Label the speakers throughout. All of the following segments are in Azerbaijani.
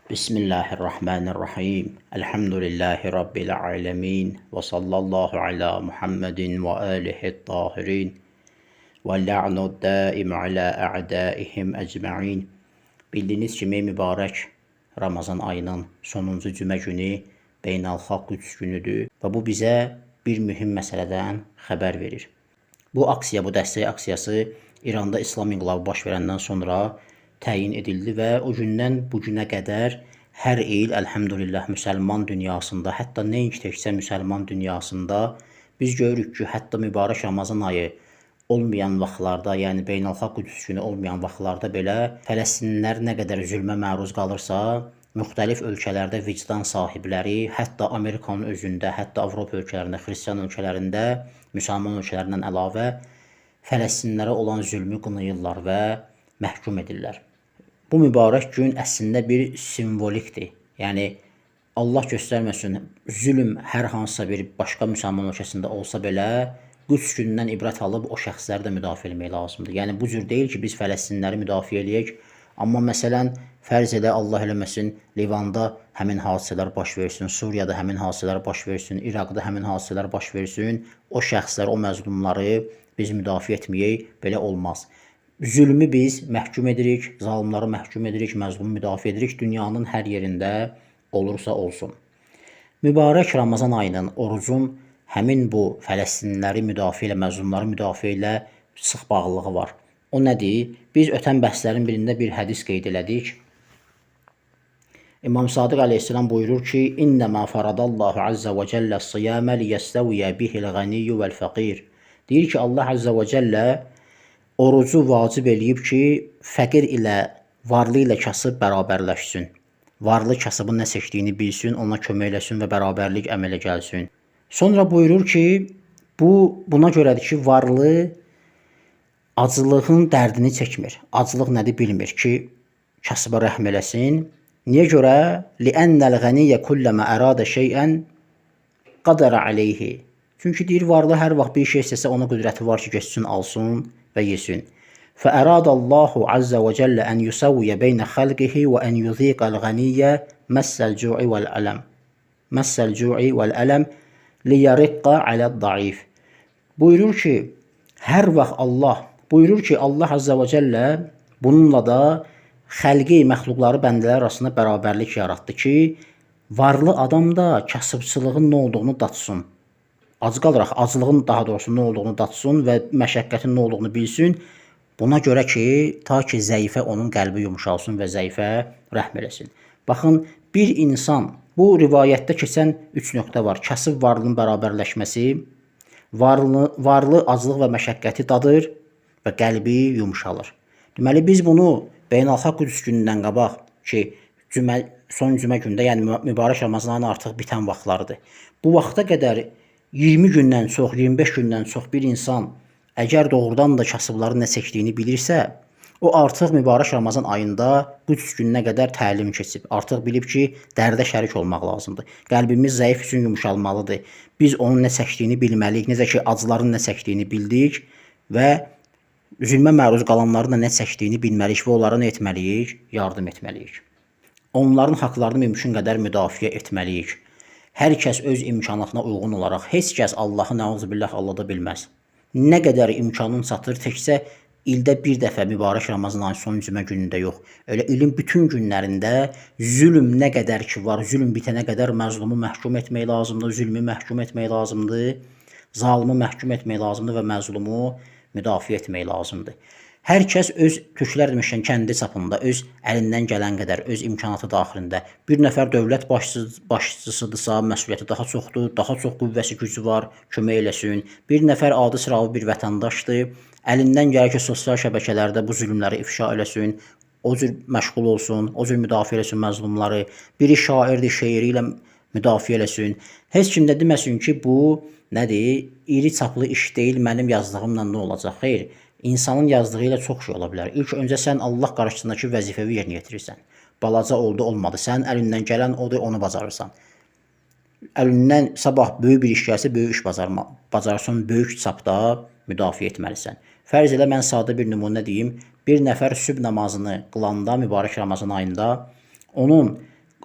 Speaker 1: Bismillahirrahmanirrahim. Elhamdülillahi Rabbil alemin. Ve sallallahu ala Muhammedin ve alihi tahirin. Ve la'nu daim ala a'daihim ecma'in. Bildiyiniz kimi mübarək Ramazan ayının sonuncu cümə günü Beynəlxalq Qüds günüdür və bu bizə bir mühüm məsələdən xəbər verir. Bu aksiya, bu dəstək aksiyası İranda İslam inqilabı baş verəndən sonra təyin edildi və o gündən bu günə qədər hər il əlhəmdülillah müsəlman dünyasında, hətta nəinki təkcə müsəlman dünyasında biz görürük ki, hətta mübarək Ramazan ayı olmayan vaxtlarda, yəni Beynəlxalq Qüds günü olmayan vaxtlarda belə Fələstinlilər nə qədər zülmə məruz qalırsa, müxtəlif ölkələrdə vicdan sahibləri, hətta Amerikanın özündə, hətta Avropa ölkələrində, xristian ölkələrində, müsəlman ölkələrindən əlavə Fələstinlərə olan zülmü qınayırlar və məhkum edirlər. Bu mübarək gün əslində bir simvolikdir. Yəni Allah göstərməsin, zülm hər hansısa bir başqa müsəlman ölkəsində olsa belə, Qüds günündən ibrət alıb o şəxsləri də müdafiə etmək lazımdır. Yəni bu cür deyil ki, biz Fələstinləri müdafiə eləyək, amma məsələn fərz elə Allah eləməsin, Livanda həmin hadisələr baş versin, Suriyada həmin hadisələr baş versin, İraqda həmin hadisələr baş versin, o şəxslər, o məzlumları biz müdafiə etməyək, belə olmaz. Zülmü biz məhkum edirik, zalimları məhkum edirik, məzlumu müdafiə edirik, dünyanın hər yerində olursa olsun. Mübarək Ramazan ayının, orucun həmin bu Fələstinliləri müdafiə ilə, məzlumları müdafiə ilə sıx bağlılığı var. O nədir? Biz ötən bəhslərin birində bir hədis qeyd elədik. İmam Sadiq əleyhissalam buyurur ki, İnnəmə faradallahu azza və cəllə siyamə liyəstəviyə bihil ğəniyyu vəl-fəqir. Deyir ki, Allah azza və cəllə orucu vacib eləyib ki, fəqir ilə, varlı ilə kasıb bərabərləşsin. Varlı kasıbın nə seçdiyini bilsin, ona kömək eləsin və bərabərlik əmələ gəlsin. Sonra buyurur ki, buna görədir ki, varlı acılığın dərdini çəkmir. Acılıq nədir bilmir ki, kasıba rəhm eləsin. Niyə görə? Li'ənnəl ğəniyyə kulləmə əradə şeyən qadərə aleyhi. Çünki deyir, varlı hər vaxt bir şey istəsə ona qüdrəti var ki, geçsin, alsın və yesin. Fəəradallahu azza və cəllə ən yusavviyə beynə xəlqihi və ən yuziqəl ğəniyyə məssəl-cu'i vəl-ələm. Məssəl-cu'i vəl-ələm liyariqqa aləd-daif. Buyurur ki, hər vaxt Allah azza və cəllə bununla da xəlqi, məxluqları, bəndələr arasında bərabərlik yaratdı ki, varlı adam da kasıbçılığın nə olduğunu datsın. Ac qalaraq acılığın daha doğrusu nə olduğunu datsın və məşəqqətin nə olduğunu bilsin. Buna görə ki, ta ki zəifə onun qəlbi yumşalsın və zəifə rəhm eləsin. Baxın, bir insan, bu rivayətdə keçən 3 nöqtə var. Kasıb varlığın bərabərləşməsi, varlı aclıq və məşəqqəti dadır və qəlbi yumşalır. Deməli, biz bunu Beynəlxalq Qüds günündən qabaq ki, son cümə gündə, yəni mübarək Ramazanın artıq bitən vaxtlarıdır. Bu vaxta qədər 20 gündən çox, 25 gündən çox bir insan əgər doğrudan da kasıbların nə çəkdiyini bilirsə, o artıq mübarək Ramazan ayında Qüds gününə qədər təlim keçib. Artıq bilib ki, dərdə şərik olmaq lazımdır. Qəlbimiz zəif üçün yumşalmalıdır. Biz onun nə çəkdiyini bilməliyik, necə ki, acıların nə çəkdiyini bildik və zülmə məruz qalanların da nə çəkdiyini bilməliyik və onlara nə etməliyik? Yardım etməliyik. Onların haqlarını mümkün qədər müdafiə etməliyik. Hər kəs öz imkanına uyğun olaraq, heç kəs Allahı nəuzubillah allada bilməz. Nə qədər imkanın çatır, təkcə ildə bir dəfə mübarək Ramazan ayının son cümə günündə yox. Elə ilin bütün günlərində zülm nə qədər ki var, zülm bitənə qədər məzlumu məhkum etmək lazımdır, zülmü məhkum etmək lazımdır, zalimi məhkum etmək lazımdır və məzlumu müdafiə etmək lazımdır. Hər kəs öz türklər demişkən kəndi çapında, öz əlindən gələn qədər, öz imkanatı daxilində. Bir nəfər dövlət başçısıdırsa, məsuliyyəti daha çoxdur, daha çox qüvvəsi gücü var, kömək eləsin. Bir nəfər adi sıravi bir vətəndaşdır, əlindən gəlir ki, sosial şəbəkələrdə bu zülmləri ifşa eləsin, o cür məşğul olsun, o cür müdafiə eləsin məzlumları. Biri şairdir, şeiri ilə müdafiə eləsin. Heç kim də deməsin ki, bu nədir? İri çaplı iş deyil, mənim yazdığımla nə olacaq? Xeyr. İnsanın yazdığı ilə çox şey ola bilər. İlk öncə sən Allah qarşısındakı vəzifəvi yerinə yetirirsən. Balaca oldu, olmadı. Sənin əlindən gələn odur, onu bacarırsan. Əlindən sabah böyük bir iş gəlsə, böyük iş bacarırsan, böyük çapda müdafiə etməlisən. Fərz elə mən sadə bir nümunə deyim. Bir nəfər sübh namazını qılanda mübarək Ramazan ayında onun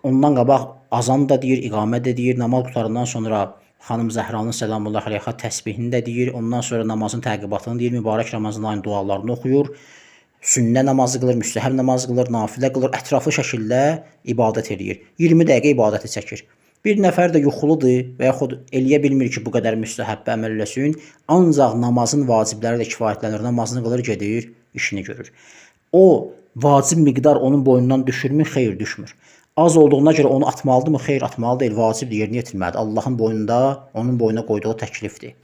Speaker 1: ondan qabaq azan da deyir, iqamə də deyir, namaz qurtarandan sonra xanım Zəhranın səlamullah əleyhə təsbihini də deyir, ondan sonra namazın təqibatını deyir, mübarək Ramazan ayının dualarını oxuyur, sünnə namazı qılır, müstəhəb namazı qılır, nafilə qılır, ətraflı şəkildə ibadət edir. 20 dəqiqə ibadəti çəkir. Bir nəfər də yuxuludur və yaxud eləyə bilmir ki, bu qədər müstəhəbbə əməl eləsin, ancaq namazın vacibləri də kifayətlənir, namazını qılır, gedir, işini görür. O vacib miqdar onun boynundan düşürmü? Xeyr, düşmür. Az olduğuna görə onu atmalıdırmı? Xeyr, atmalı deyil, vacibdir, yerinə yetirməlidir. Allahın boynunda, onun boynuna qoyduğu təklifdir.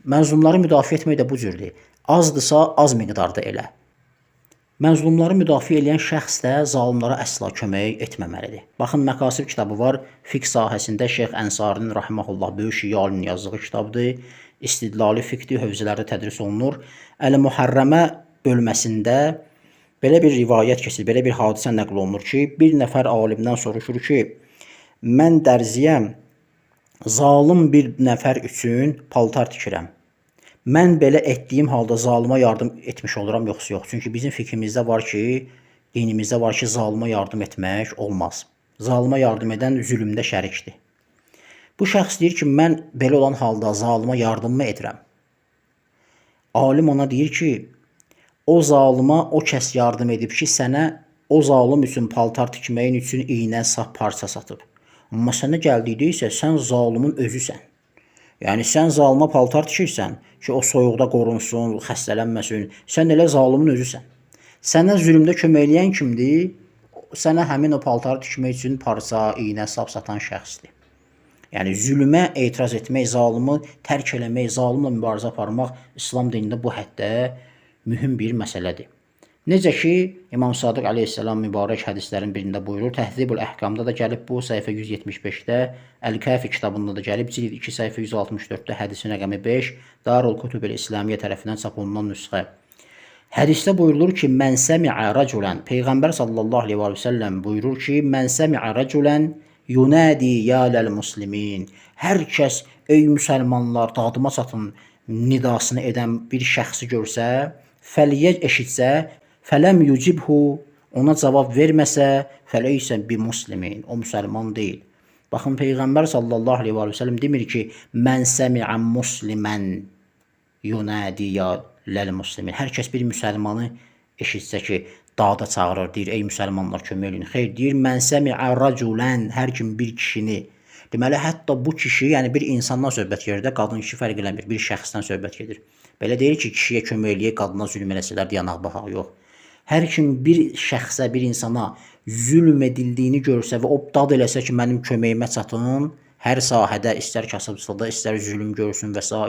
Speaker 1: Məzlumları müdafiə etmək də bu cürdür. Azdırsa, az miqdarda elə. Məzlumları müdafiə edən şəxs də zalimlara əsla kömək etməməlidir. Baxın, Məkasib kitabı var. Fiqh sahəsində Şeyx Ənsarinin rahmehullah böyük şiə alimin yazdığı kitabdır. İstidlali fiqhdir, hövzələrdə tədris olunur. Əl-Muharrəmə bölməsində belə bir rivayət keçir, belə bir hadisə nəql olunur ki, bir nəfər alimdən soruşur ki, mən dərziyəm, zalim bir nəfər üçün paltar tikirəm. Mən belə etdiyim halda zalıma yardım etmiş oluram, yoxsa yox? Çünki bizim fikrimizdə var ki, dinimizdə var ki, zalıma yardım etmək olmaz. Zalıma yardım edən zülmdə şərikdir. Bu şəxs deyir ki, mən belə olan halda zalıma yardımmı edirəm? Alim ona deyir ki, o zalıma o kəs yardım edib ki, sənə o zalım üçün paltar tikməyin üçün iynə, sap, parça satıb. Amma sənə gəldikdə isə sən zalımın özüsən. Yəni, sən zalıma paltar tikirsən ki, o soyuqda qorunsun, xəstələnməsin. Sən elə zalımın özüsən. Sənə zülmdə kömək eləyən kimdir? Sənə həmin o paltarı tikmək üçün parça, iynə, sap satan şəxsdir. Yəni, zülmə etiraz etmək, zalımı tərk eləmək, zalimlə mübarizə aparmaq İslam dinində bu həddə mühüm bir məsələdir. Necə ki, İmam Sadiq əleyhissalam mübarək hədislərin birində buyurur, Təhdibül Əhkamda da gəlib bu, səhifə 175-də, Əl-Kəfi kitabında da gəlib, cild 2 səhifə 164-də, hədisin rəqəmi 5, Darul Kutub-el İslamiyyə tərəfindən çap olunan nüsxə. Hədisdə buyurulur ki, mən səmi'ə rəculən, Peyğəmbər sallallahu aleyhi və səlləm buyurur ki, mən səmi'ə rəculən yunadi ya ləl-muslimin. Hər kəs, ey müsəlmanlar, dadıma çatın nidasını edən bir şəxsi görsə, fəliyə eşitsə, fələm yucibhu, ona cavab verməsə, fəleysə bi muslimin, o müsəlman deyil. Baxın, Peyğəmbər sallallahu aleyhi və səlləm demir ki, mən səmi'ən muslimən yunadi ya ləl-muslimin. Hər kəs bir müsəlmanı eşitsə ki, dağda çağırır, deyir, ey müsəlmanlar kömək eləyin. Xeyr, deyir, mən səmi'ə rəculən, hər kim bir kişini. Deməli, hətta bu kişi, yəni bir insandan söhbət gedir də, qadın kişi fərq eləmir, bir şəxsdən söhbət gedir. Belə deyir ki, kişiyə kömək eləyək, qadına zülm eləsələr, yanaq baxaq, yox. Hər kim bir şəxsə, bir insana zülm edildiyini görsə və o dad eləsə ki, mənim köməyimə çatın, hər sahədə, istər kasıbçılıqda, istər zülm görsün və s.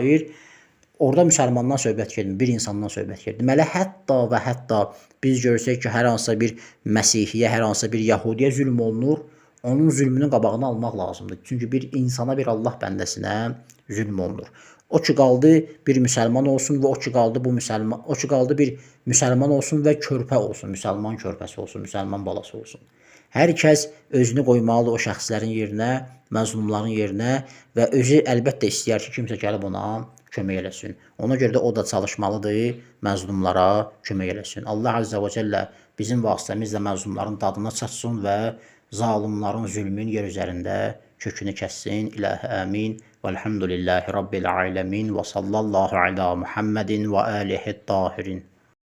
Speaker 1: Orada müsəlmandan söhbət gedir, bir insandan söhbət gedir. Deməli, hətta və hətta biz görsək ki, hər hansısa bir Məsihiyyə, hər hansısa bir Yahudiyə zülm olunur, onun zülmünün qabağını almaq lazımdır. Çünki bir insana, bir Allah bəndəsinə zülm olunur. O ki qaldı bir müsəlman olsun və o ki qaldı bir müsəlman olsun və körpə olsun, müsəlman körpəsi olsun, müsəlman balası olsun. Hər kəs özünü qoymalıdır o şəxslərin yerinə, məzlumların yerinə və özü əlbəttə istəyər ki, kimsə gəlib ona kömək eləsin. Ona görə də o da çalışmalıdır, məzlumlara kömək eləsin. Allah Azza və Cəllə bizim vasitəmizlə məzlumların dadına çatsın və zalimların zülmün yer üzərində kökünü kəssin. İlahi əmin. Velhamdülillahi Rabbil aləmin və sallallahu ala Muhammedin və alihi tahirin.